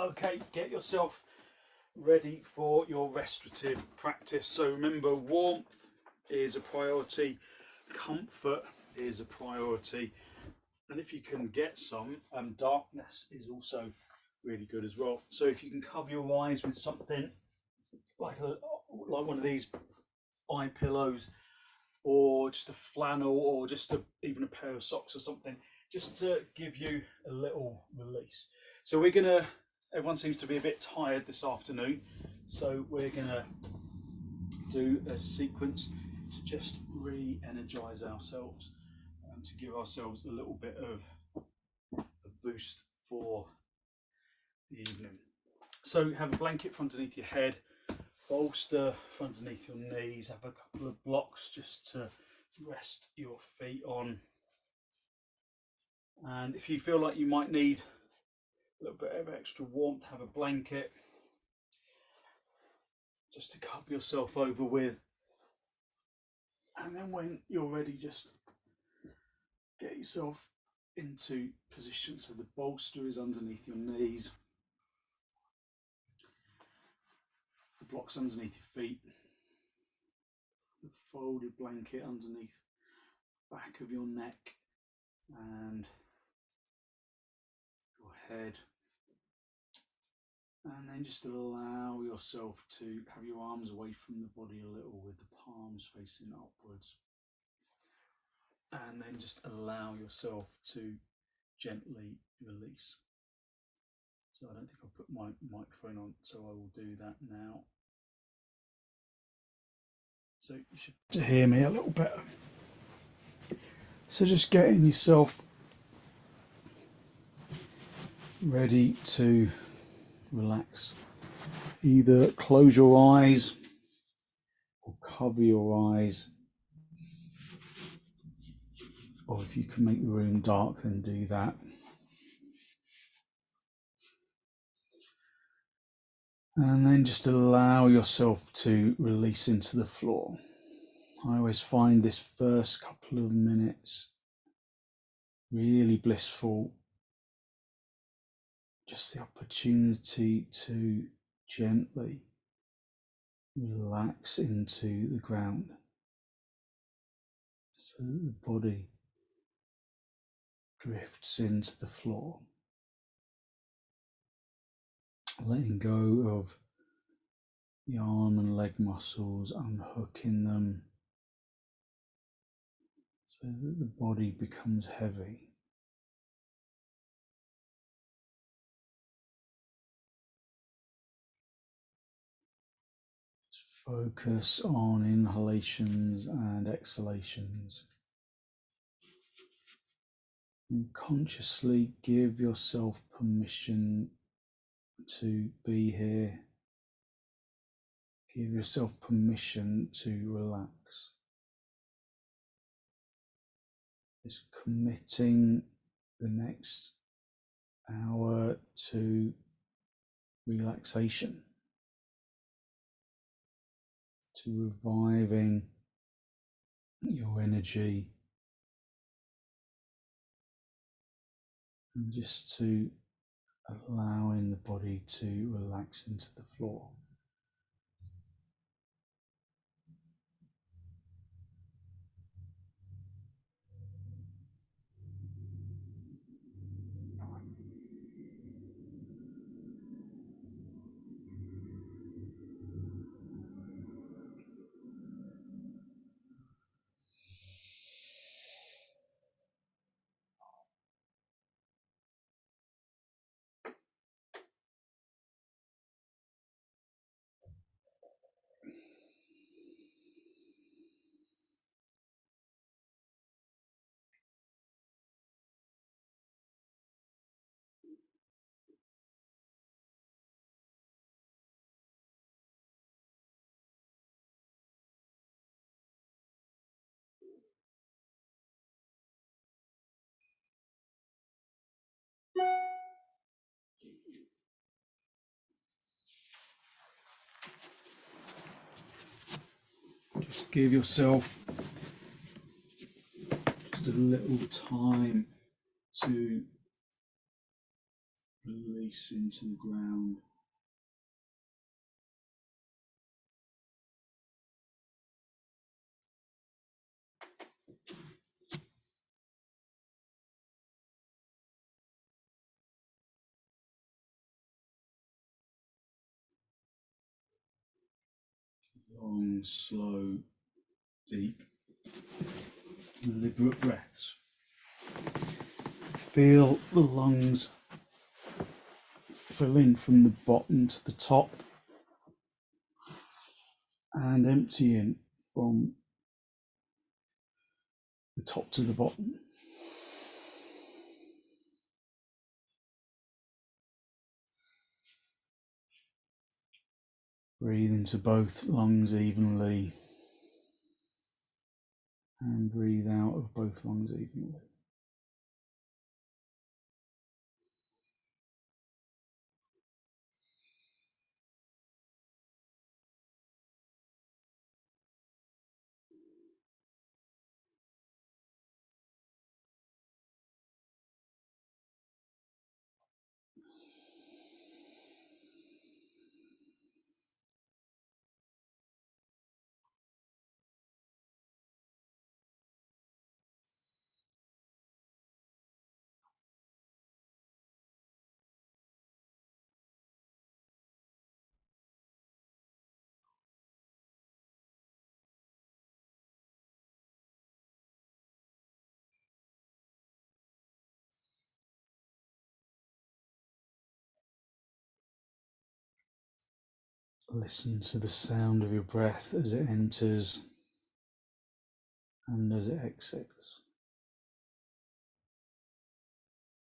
Okay, get yourself ready for your restorative practice. So remember, warmth is a priority, comfort is a priority, and if you can get some, darkness is also really good as well. So if you can cover your eyes with something like one of these eye pillows, or just a flannel, or just even a pair of socks or something, just to give you a little release. So we're gonna, everyone seems to be a bit tired this afternoon, so we're gonna do a sequence to just re-energize ourselves and to give ourselves a little bit of a boost for the evening. So have a blanket from underneath your head, bolster from underneath your knees, have a couple of blocks just to rest your feet on. And if you feel like you might need a little bit of extra warmth, have a blanket just to cover yourself over with. And then when you're ready, just get yourself into position so the bolster is underneath your knees, the blocks underneath your feet, the folded blanket underneath the back of your neck and your head. And then just allow yourself to have your arms away from the body a little, with the palms facing upwards. And then just allow yourself to gently release. So I don't think I'll put my microphone on, so I will do that now. So you should hear me a little better. So just getting yourself ready to relax. Either close your eyes or cover your eyes, or if you can make the room dark, then do that. And then just allow yourself to release into the floor. I always find this first couple of minutes really blissful. Just the opportunity to gently relax into the ground, so that the body drifts into the floor, letting go of the arm and leg muscles, unhooking them so that the body becomes heavy. Just focus on inhalations and exhalations. And consciously give yourself permission to be here. Give yourself permission to relax. Just committing the next hour to relaxation, to reviving your energy, and just to allowing the body to relax into the floor. Just give yourself just a little time to release. release into the ground. Long, slow, deep, deliberate breaths. Feel the lungs filling from the bottom to the top and emptying from the top to the bottom. Breathe into both lungs evenly and breathe out of both lungs evenly. Listen to the sound of your breath as it enters and as it exits.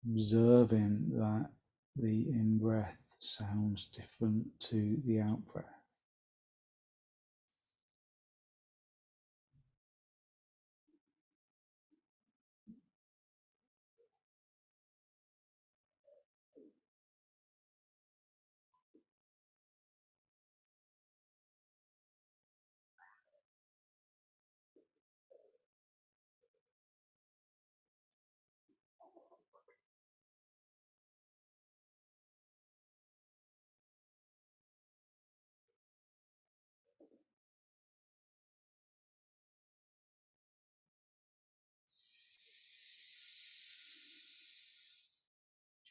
Observing that the in-breath sounds different to the out-breath.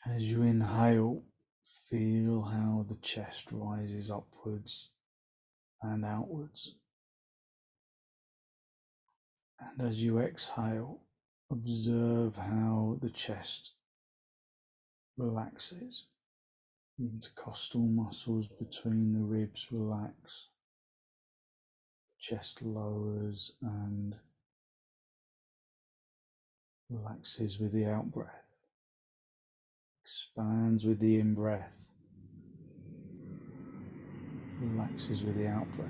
As you inhale, feel how the chest rises upwards and outwards. And as you exhale, observe how the chest relaxes. The intercostal muscles between the ribs relax. The chest lowers and relaxes with the out-breath. Expands with the in-breath. Relaxes with the out-breath.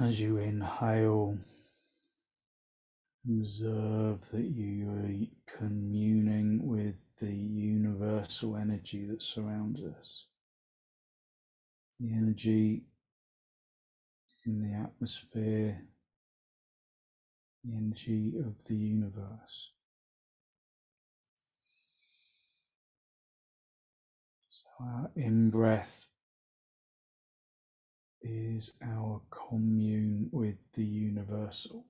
As you inhale, observe that you are communing with the universal energy that surrounds us. The energy in the atmosphere, the energy of the universe. So our in-breath is our commune with the universal.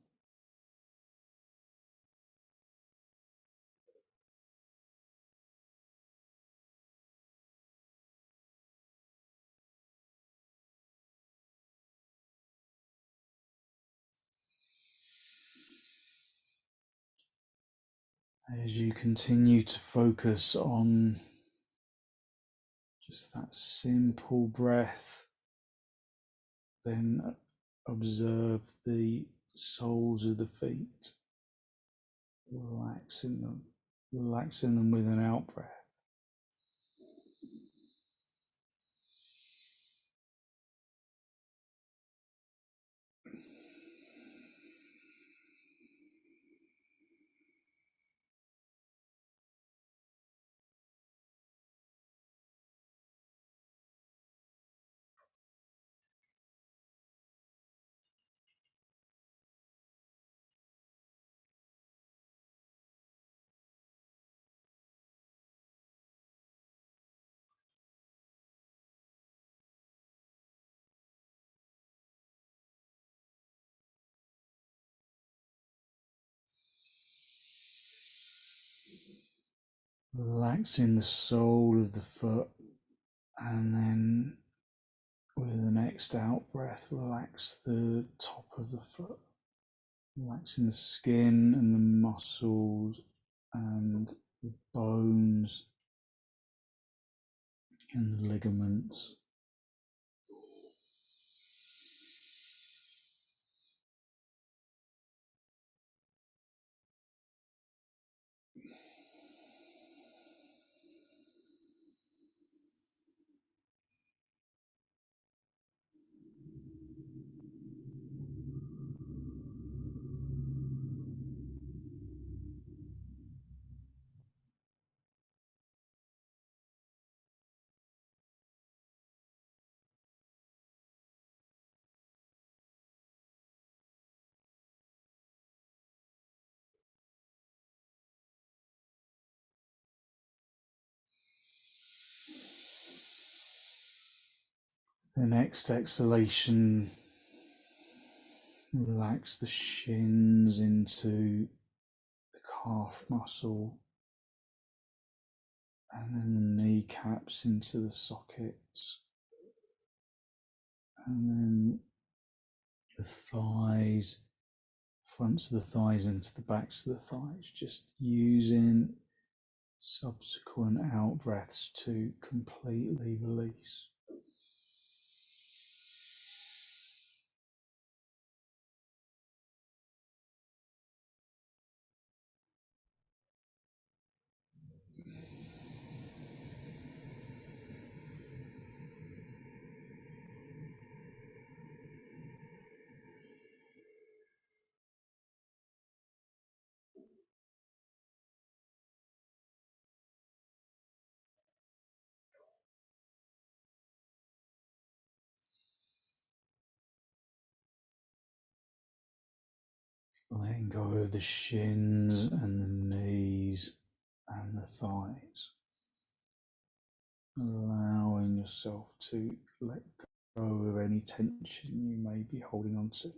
As you continue to focus on just that simple breath, then observe the soles of the feet, relaxing them with an out breath. Relaxing the sole of the foot, and then with the next out breath, relax the top of the foot, relaxing the skin and the muscles and the bones and the ligaments. The next exhalation, relax the shins into the calf muscle, and then the kneecaps into the sockets, and then the thighs, fronts of the thighs into the backs of the thighs, just using subsequent out breaths to completely release. Letting go of the shins and the knees and the thighs. Allowing yourself to let go of any tension you may be holding on to.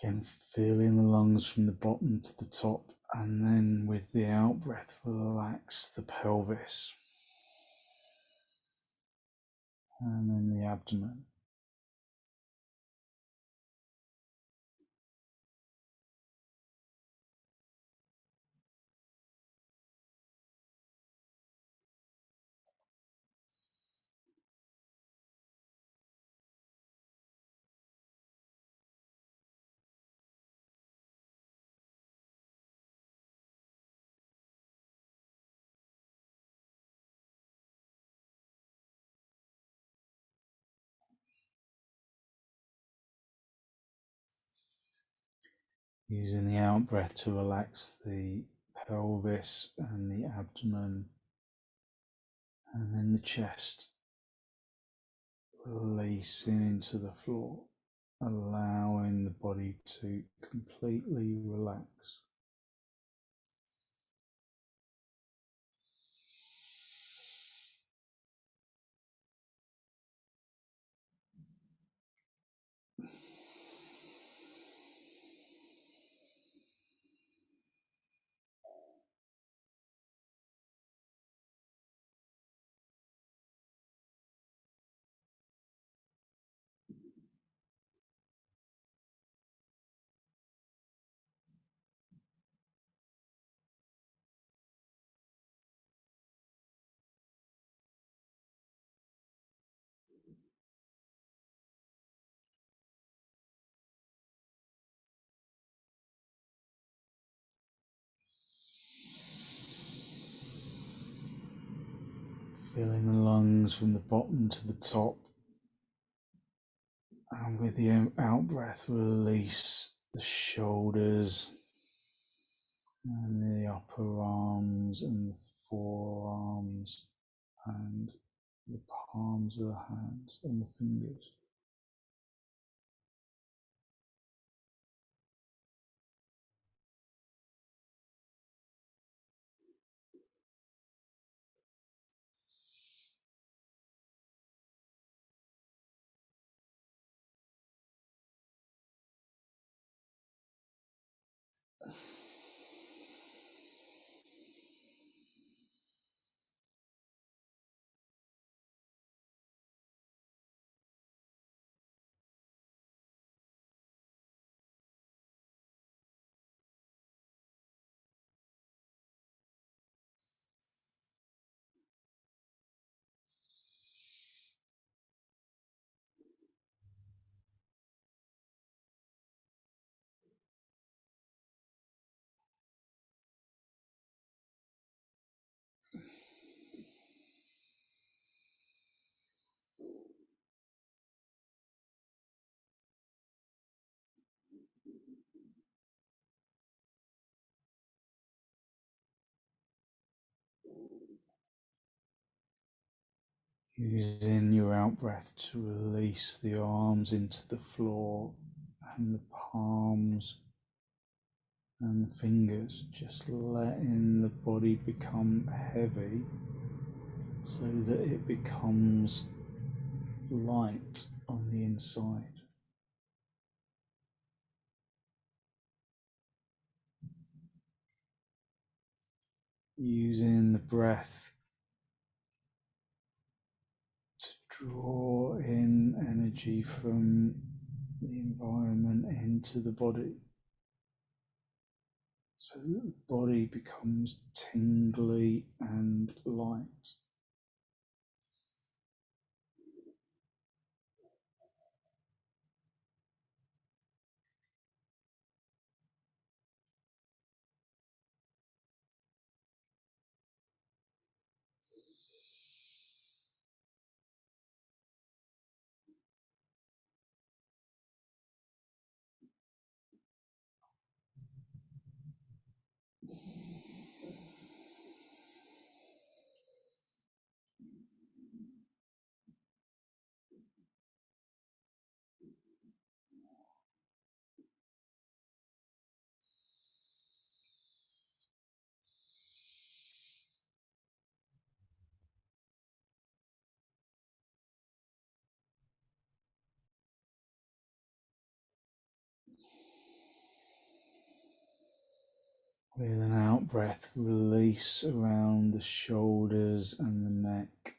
Again, feeling the lungs from the bottom to the top, and then with the out breath, relax the pelvis and then the abdomen. Using the out breath to relax the pelvis and the abdomen, and then the chest, releasing into the floor, allowing the body to completely relax. Filling the lungs from the bottom to the top. And with the out breath, release the shoulders and the upper arms and the forearms and the palms of the hands and the fingers. Using your out breath to release the arms into the floor and the palms and the fingers, just letting the body become heavy so that it becomes light on the inside. Using the breath to draw in energy from the environment into the body, so that the body becomes tingly and light. With an out breath, release around the shoulders and the neck.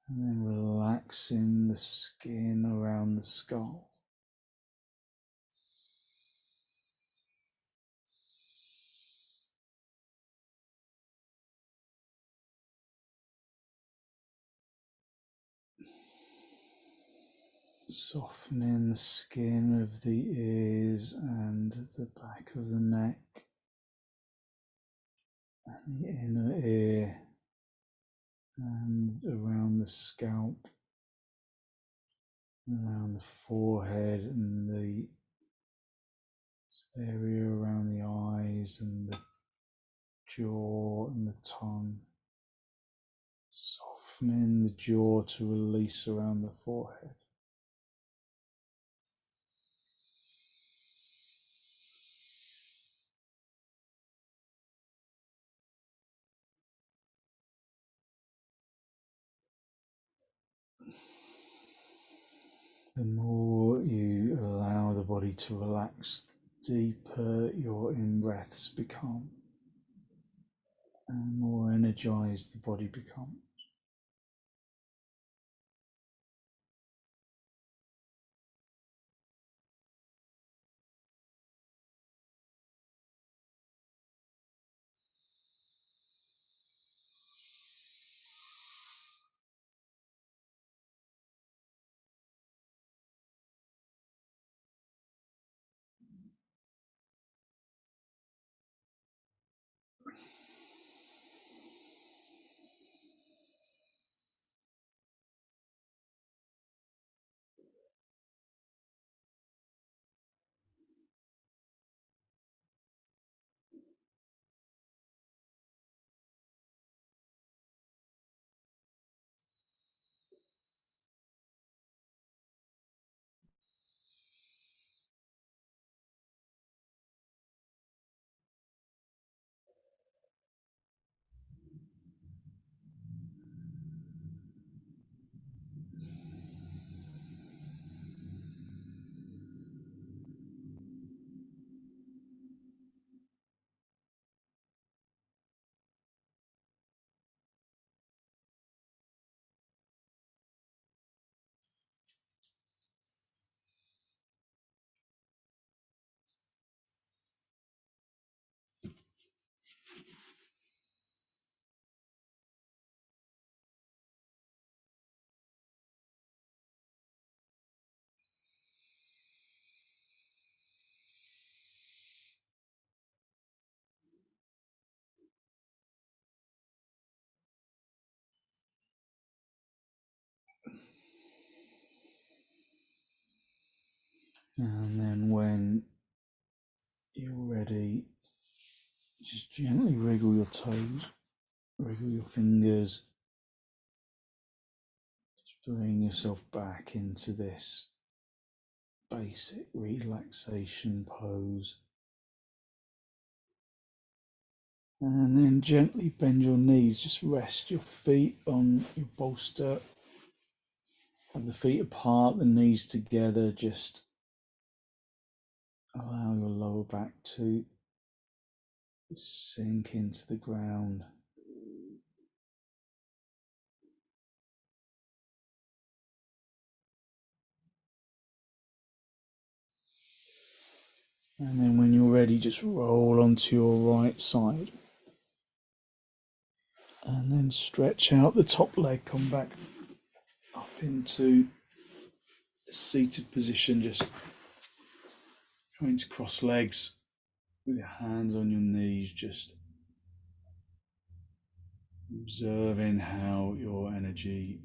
And then relaxing the skin around the skull. Softening the skin of the ears and the back of the neck and the inner ear and around the scalp, around the forehead and the area around the eyes and the jaw and the tongue. Softening the jaw to release around the forehead. The more you allow the body to relax, the deeper your in-breaths become and more energized the body becomes. And then when you're ready, just gently wriggle your toes, wriggle your fingers, just bring yourself back into this basic relaxation pose. And then gently bend your knees, just rest your feet on your bolster. Have the feet apart, the knees together, just allow your lower back to sink into the ground. And then when you're ready, just roll onto your right side. And then stretch out the top leg, come back up into a seated position, just trying to cross legs with your hands on your knees, just observing how your energy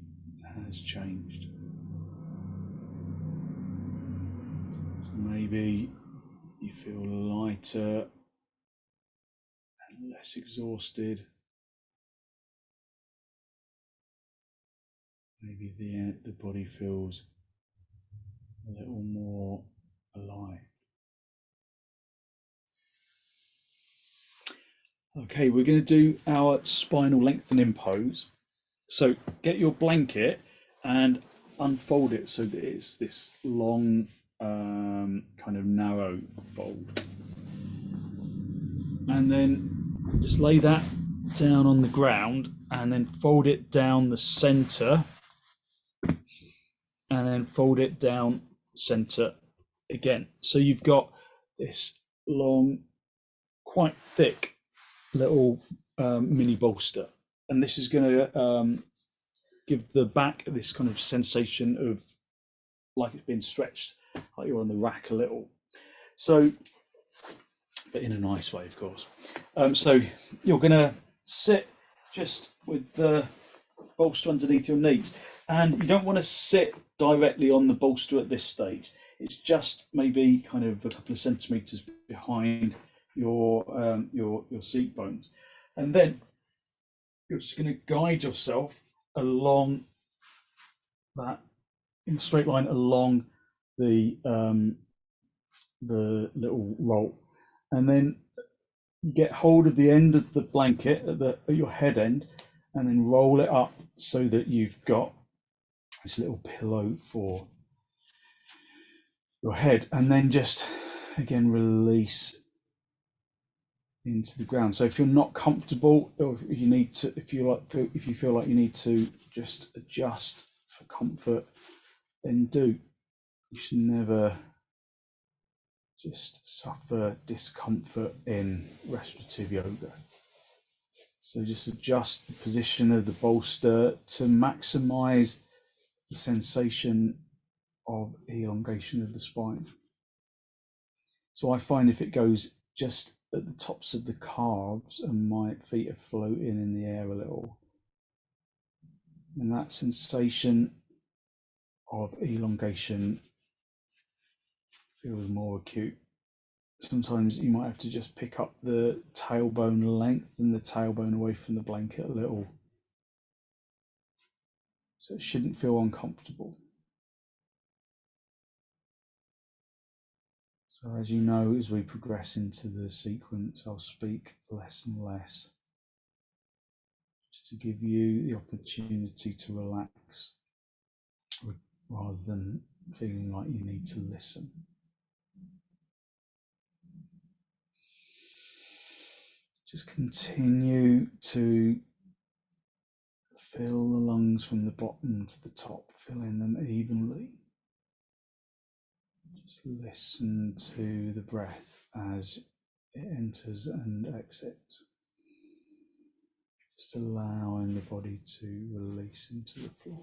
has changed. So maybe you feel lighter and less exhausted. Maybe the body feels a little more alive. Okay, we're going to do our spinal lengthening pose. So get your blanket and unfold it so that it's this long, kind of narrow fold. And then just lay that down on the ground and then fold it down the center and then fold it down center again. So you've got this long, quite thick little mini bolster. And this is going to give the back this kind of sensation of like it's been stretched, like you're on the rack a little. So, but in a nice way, of course. So you're going to sit just with the bolster underneath your knees, and you don't want to sit directly on the bolster at this stage. It's just maybe kind of a couple of centimeters behind your seat bones, and then you're just going to guide yourself along that in a straight line along the little roll, and then get hold of the end of the blanket at your head end, and then roll it up so that you've got this little pillow for your head, and then just again release into the ground. So if you're not comfortable, or if you need to, if you feel like you need to just adjust for comfort, then do. You should never just suffer discomfort in restorative yoga. So just adjust the position of the bolster to maximize the sensation of elongation of the spine. So I find if it goes just at the tops of the calves and my feet are floating in the air a little, and that sensation of elongation feels more acute. Sometimes you might have to just pick up the tailbone, lengthen the tailbone away from the blanket a little, so it shouldn't feel uncomfortable. So as you know, as we progress into the sequence, I'll speak less and less, just to give you the opportunity to relax rather than feeling like you need to listen. Just continue to fill the lungs from the bottom to the top, filling them evenly. Just listen to the breath as it enters and exits. Just allowing the body to release into the floor.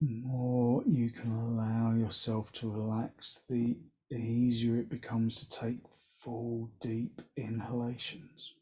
more you can allow yourself to relax, the easier it becomes to take full deep inhalations.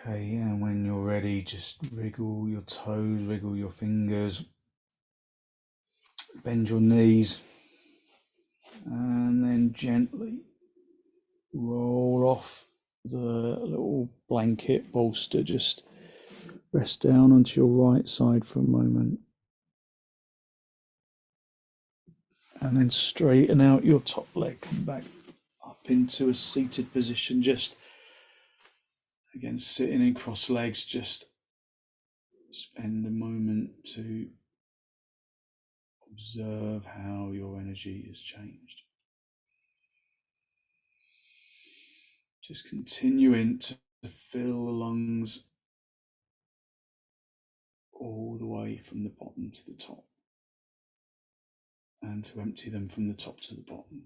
Okay, and when you're ready, just wriggle your toes, wriggle your fingers, bend your knees, and then gently roll off the little blanket bolster. Just rest down onto your right side for a moment. And then straighten out your top leg, come back up into a seated position. Just again, sitting in cross legs, just spend a moment to observe how your energy has changed. Just continuing to fill the lungs all the way from the bottom to the top, and to empty them from the top to the bottom.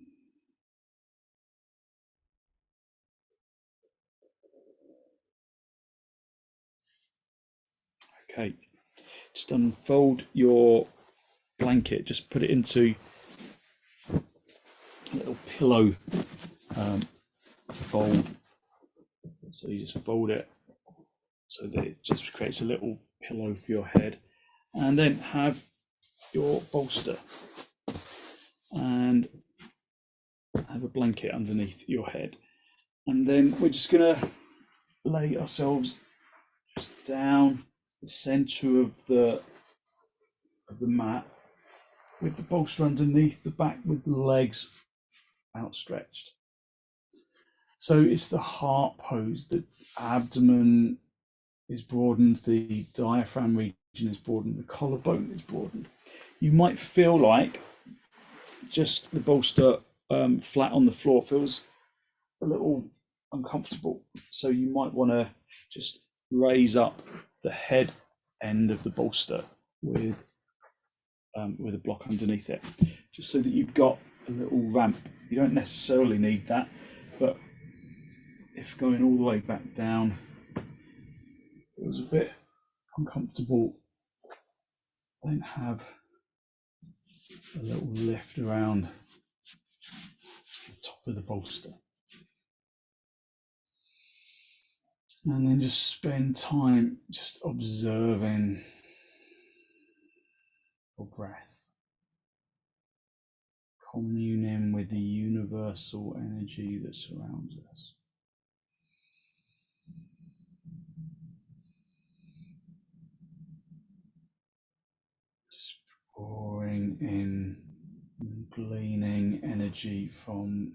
Okay, just unfold your blanket, just put it into a little pillow fold. So you just fold it so that it just creates a little pillow for your head, and then have your bolster, and have a blanket underneath your head. And then we're just going to lay ourselves just down the center of the mat with the bolster underneath the back with the legs outstretched. So it's the heart pose. The abdomen is broadened, the diaphragm region is broadened, the collarbone is broadened. You might feel like just the bolster flat on the floor feels a little uncomfortable. So you might want to just raise up the head end of the bolster with a block underneath it, just so that you've got a little ramp. You don't necessarily need that, but if going all the way back down feels a bit uncomfortable, then have a little lift around the top of the bolster. And then just spend time just observing your breath, communing with the universal energy that surrounds us. Just pouring in, gleaning energy from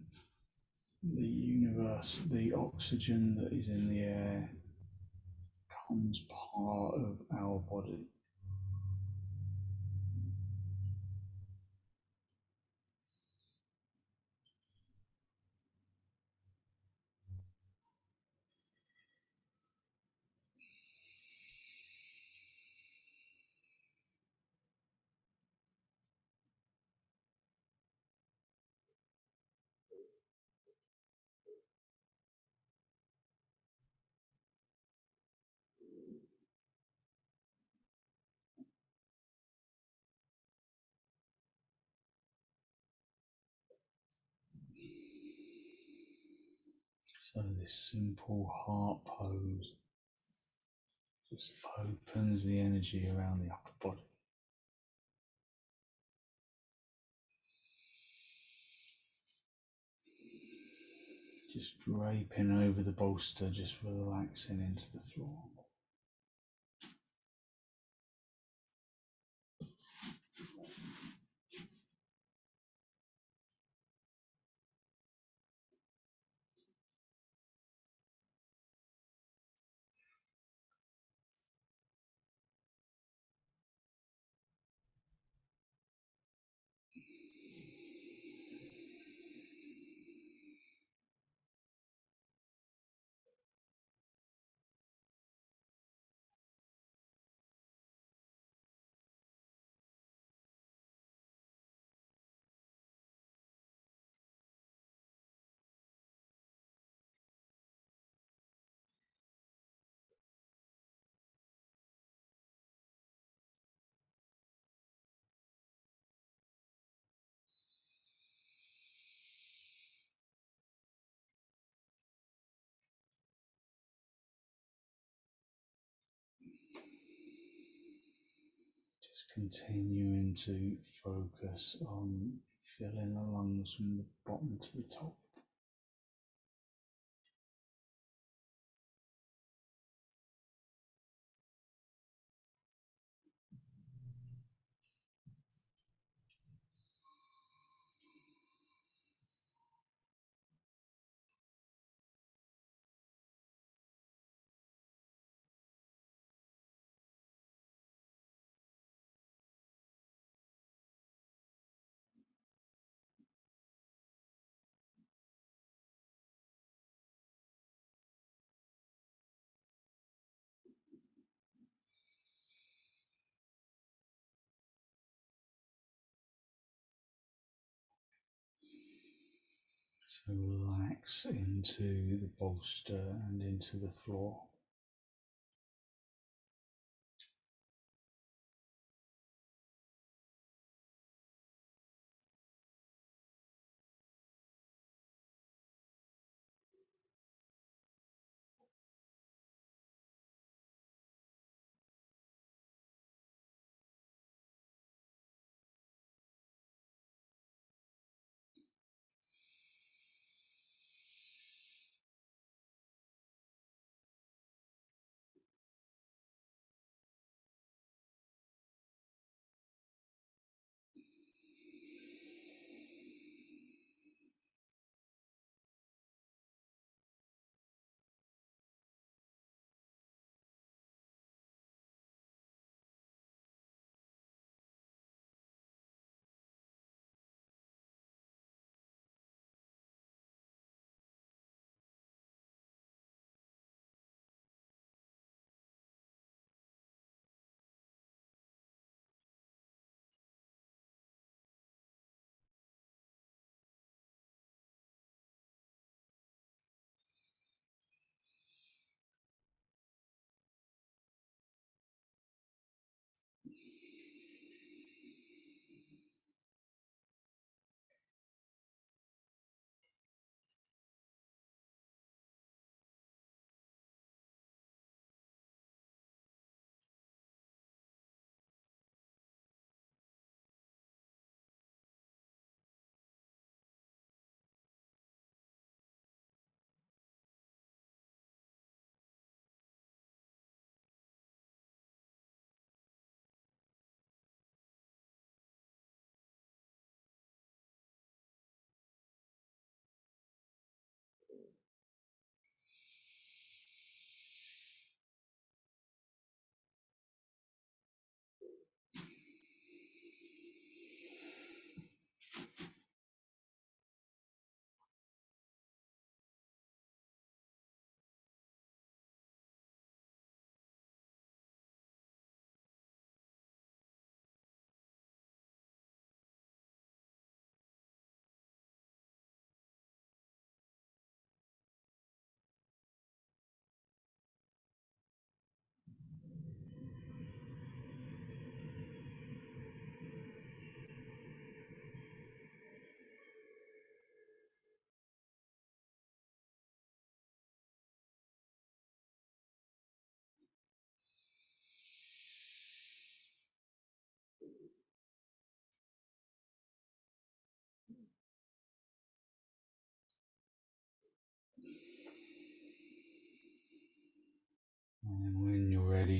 the universe. The oxygen that is in the air becomes part of our body. So this simple heart pose just opens the energy around the upper body. Just draping over the bolster, just relaxing into the floor. Just continuing to focus on filling the lungs from the bottom to the top. So relax into the bolster and into the floor.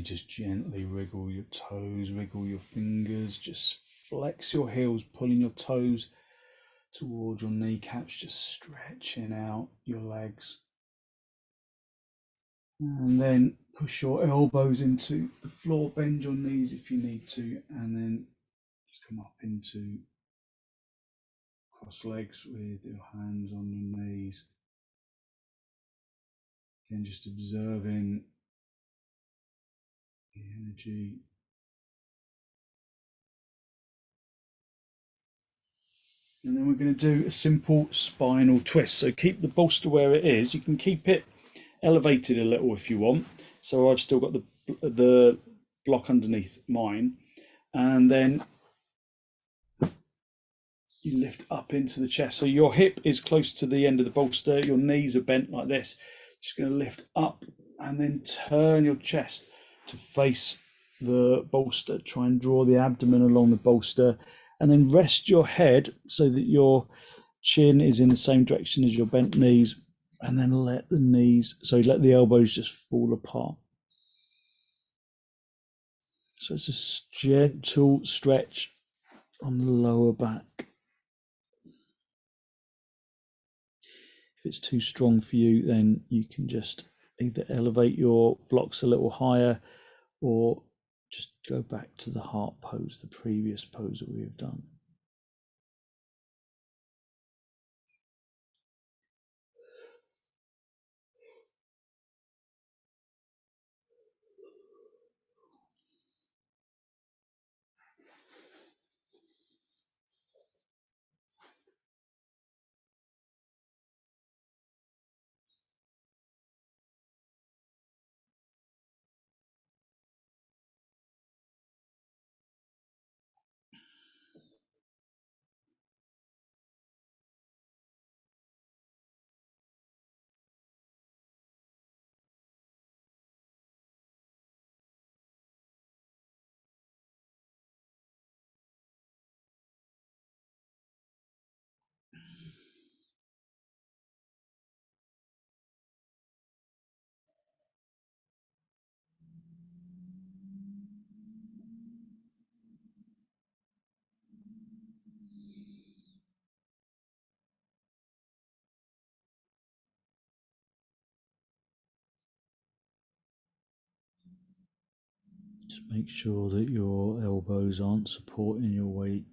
just gently wriggle your toes, wriggle your fingers, just flex your heels, pulling your toes toward your kneecaps, just stretching out your legs. And then push your elbows into the floor, bend your knees if you need to, and then just come up into cross legs with your hands on your knees. Again, just observing the energy. And then we're going to do a simple spinal twist. So keep the bolster where it is. You can keep it elevated a little if you want. So I've still got the block underneath mine. And then you lift up into the chest. So your hip is close to the end of the bolster. Your knees are bent like this. Just going to lift up and then turn your chest to face the bolster. Try and draw the abdomen along the bolster, and then rest your head so that your chin is in the same direction as your bent knees, and then let the elbows just fall apart. So it's a gentle stretch on the lower back. If it's too strong for you, then you can just either elevate your blocks a little higher or just go back to the heart pose, the previous pose that we have done. Just make sure that your elbows aren't supporting your weight.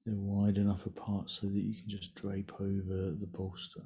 They're wide enough apart so that you can just drape over the bolster.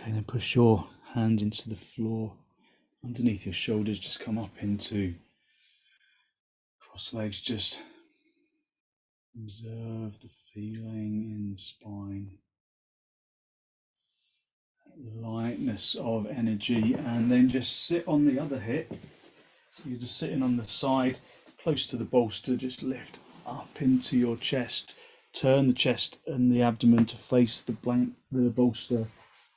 Okay, then push your hands into the floor underneath your shoulders. Just come up into cross legs. Just observe the feeling in the spine, lightness of energy, and then just sit on the other hip. So you're just sitting on the side close to the bolster. Just lift up into your chest, turn the chest and the abdomen to face the bolster,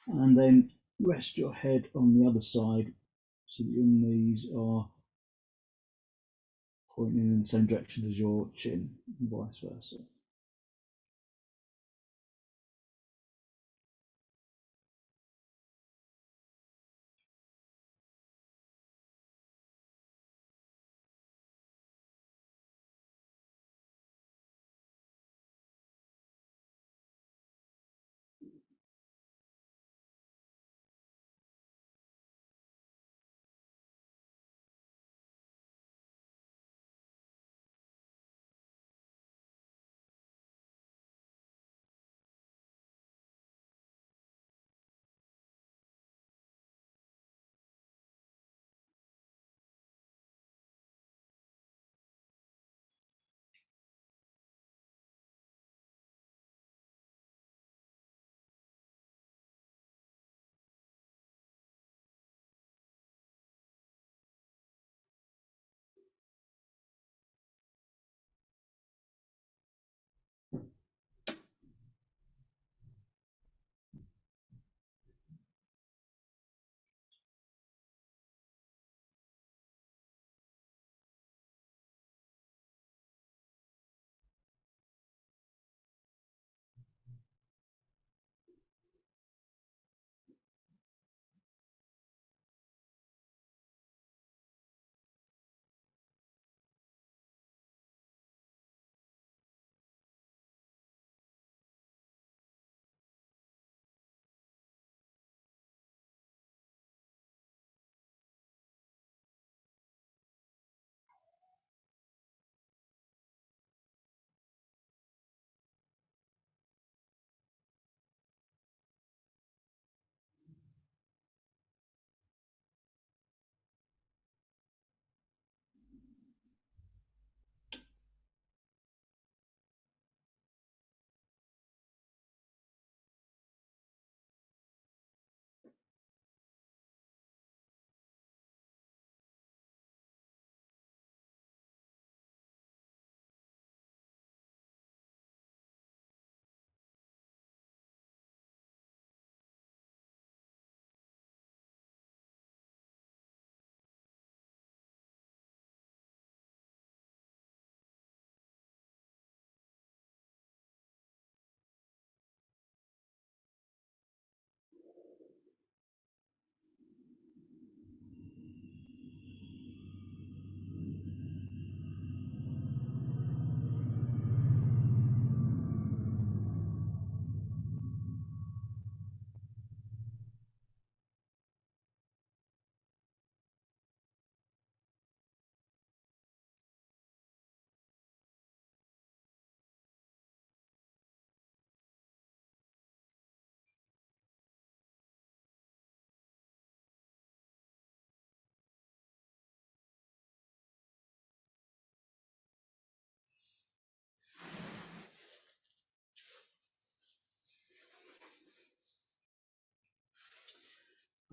and then rest your head on the other side so that your knees are pointing in the same direction as your chin, and vice versa.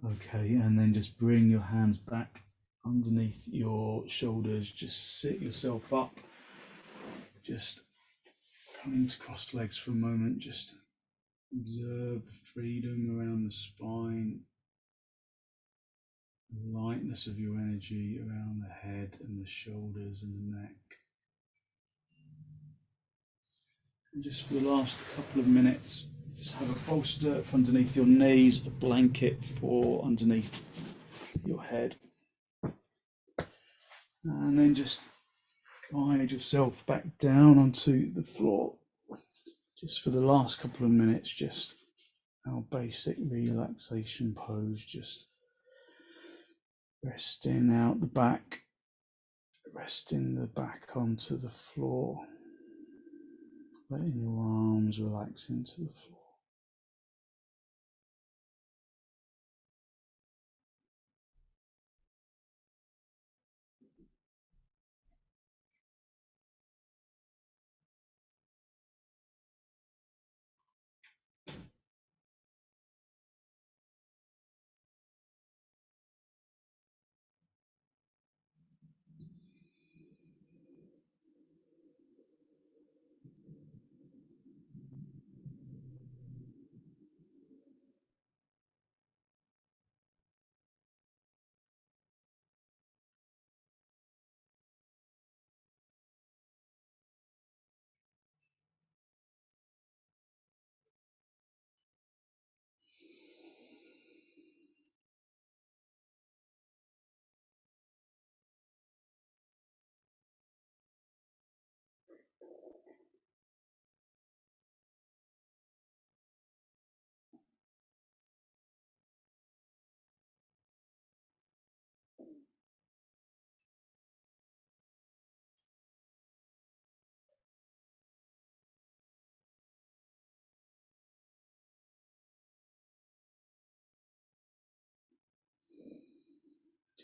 Okay, and then just bring your hands back underneath your shoulders. Just sit yourself up. Just come into crossed legs for a moment. Just observe the freedom around the spine, the lightness of your energy around the head and the shoulders and the neck. And just for the last couple of minutes, just have a bolster for underneath your knees, a blanket for underneath your head. And then just guide yourself back down onto the floor. Just for the last couple of minutes, just our basic relaxation pose, just resting out the back, resting the back onto the floor, letting your arms relax into the floor.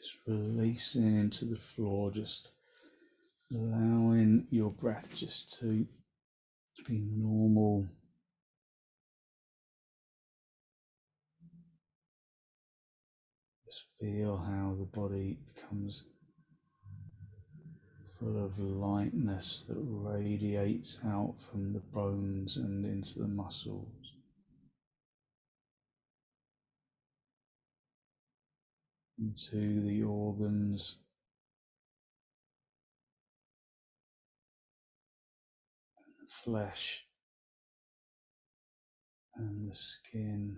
Just releasing into the floor, just allowing your breath just to be normal. Just feel how the body becomes full of lightness that radiates out from the bones and into the muscles, into the organs, the flesh and the skin.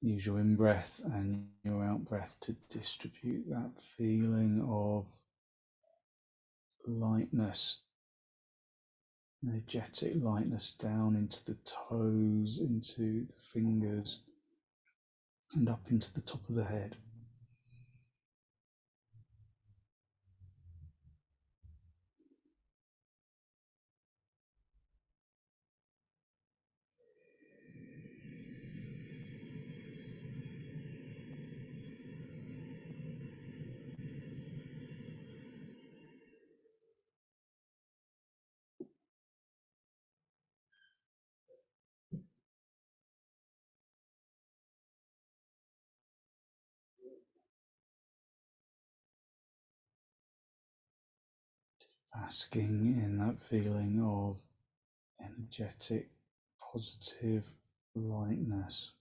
Use your in-breath and your out-breath to distribute that feeling of lightness, energetic lightness down into the toes, into the fingers, and up into the top of the head. Basking in that feeling of energetic, positive lightness.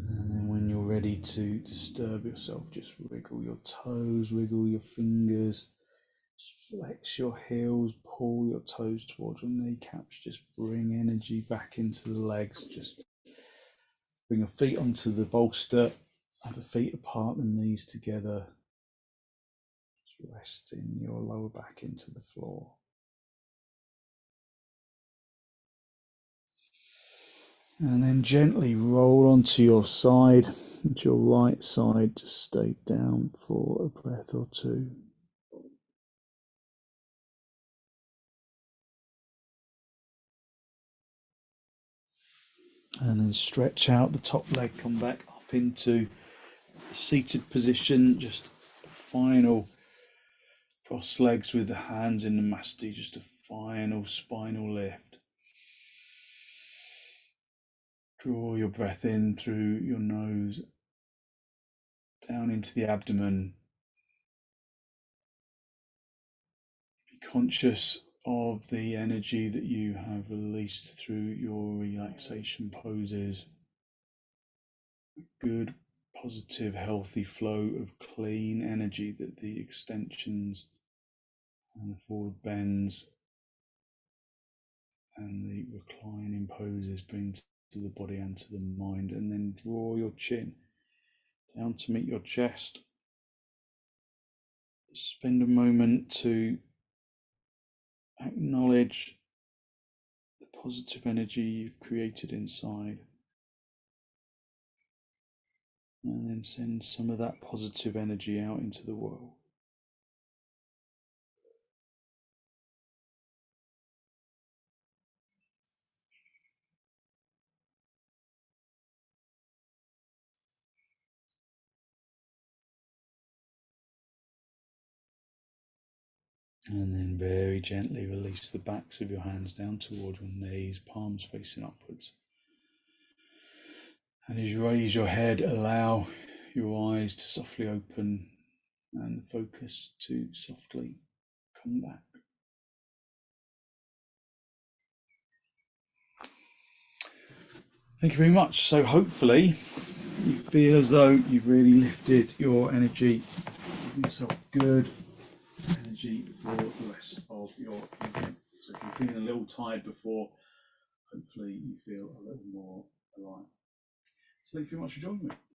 And then when you're ready to disturb yourself, just wiggle your toes, wiggle your fingers, just flex your heels, pull your toes towards your kneecaps, just bring energy back into the legs, just bring your feet onto the bolster, have the feet apart, the knees together, just resting your lower back into the floor. And then gently roll onto your side, onto your right side, just stay down for a breath or two. And then stretch out the top leg, come back up into the seated position, just a final cross legs with the hands in the masti, just a final spinal lift. Draw your breath in through your nose, down into the abdomen. Be conscious of the energy that you have released through your relaxation poses. Good, positive, healthy flow of clean energy that the extensions and the forward bends and the reclining poses bring to the body and to the mind. And then draw your chin down to meet your chest. Spend a moment to acknowledge the positive energy you've created inside, and then send some of that positive energy out into the world. And then very gently release the backs of your hands down towards your knees, palms facing upwards. And as you raise your head, allow your eyes to softly open and the focus to softly come back. Thank you very much. So hopefully you feel as though you've really lifted your energy, giving yourself good energy for the rest of your evening. So if you're feeling a little tired before, hopefully you feel a little more alive. So thank you very much for joining me.